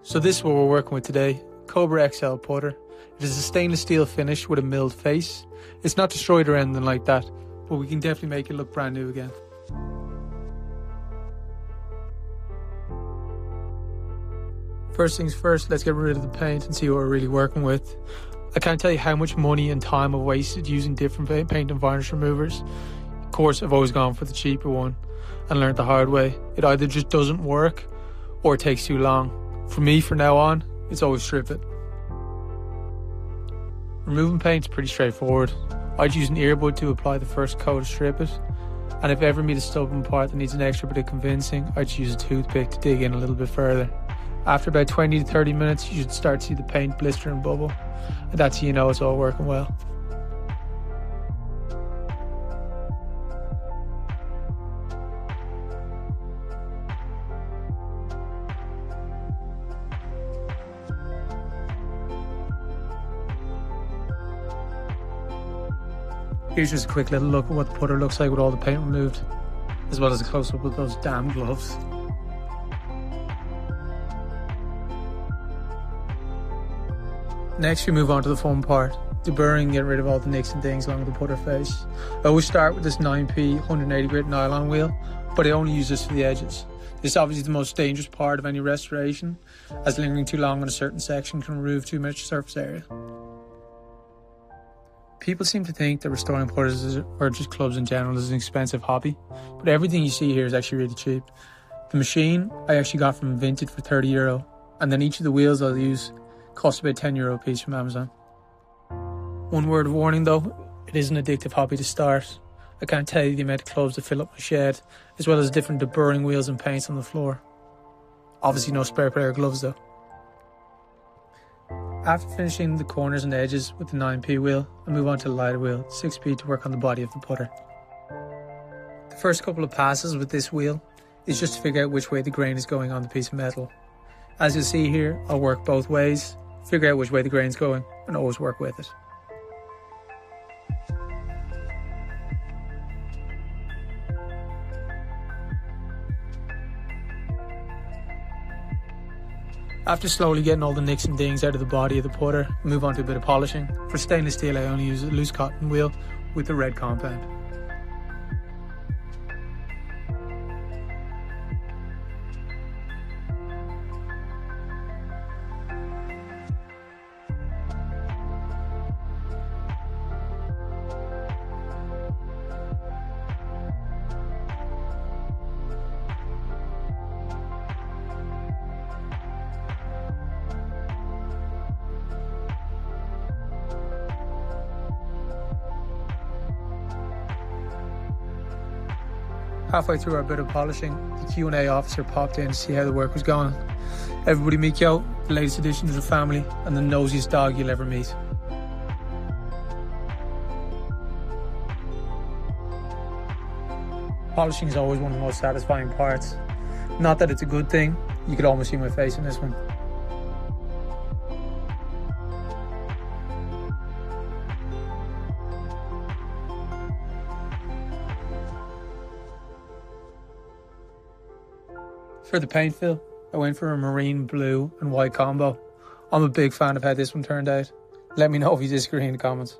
So this is what we're working with today, Cobra XL putter. It is a stainless steel finish with a milled face. It's not destroyed or anything like that, but we can definitely make it look brand new again. First things first, let's get rid of the paint and see what we're really working with. I can't tell you how much money and time I've wasted using different paint and varnish removers. Of course, I've always gone for the cheaper one and learned the hard way. It either just doesn't work or it takes too long. For me, from now on, it's always strip it. Removing paint is pretty straightforward. I'd use an earbud to apply the first coat to strip it, and if ever meet a stubborn part that needs an extra bit of convincing, I'd use a toothpick to dig in a little bit further. After about 20 to 30 minutes, you should start to see the paint blister and bubble, and that's how you know it's all working well. Here's just a quick little look at what the putter looks like with all the paint removed, as well as a close-up of those damn gloves. Next we move on to the fun part, deburring and getting rid of all the nicks and dings along the putter face. I always start with this 9p 180 grit nylon wheel, but I only use this for the edges. This is obviously the most dangerous part of any restoration, as lingering too long on a certain section can remove too much surface area. People seem to think that restoring putters or just clubs in general is an expensive hobby, but everything you see here is actually really cheap. The machine I actually got from Vinted for €30, and then each of the wheels I'll use cost about €10 a piece from Amazon. One word of warning though, it is an addictive hobby to start. I can't tell you the amount of clubs that fill up my shed, as well as different deburring wheels and paints on the floor. Obviously no spare pair of gloves though. After finishing the corners and edges with the 9p wheel, I move on to the lighter wheel, 6p, to work on the body of the putter. The first couple of passes with this wheel is just to figure out which way the grain is going on the piece of metal. As you'll see here, I'll work both ways, figure out which way the grain's going, and always work with it. After slowly getting all the nicks and dings out of the body of the putter, I move on to a bit of polishing. For stainless steel, I only use a loose cotton wheel with the red compound. Halfway through our bit of polishing, the Q&A officer popped in to see how the work was going. Everybody meet Kyo, the latest addition to the family, and the nosiest dog you'll ever meet. Polishing is always one of the most satisfying parts. Not that it's a good thing, you could almost see my face in this one. For the paint fill, I went for a marine blue and white combo. I'm a big fan of how this one turned out. Let me know if you disagree in the comments.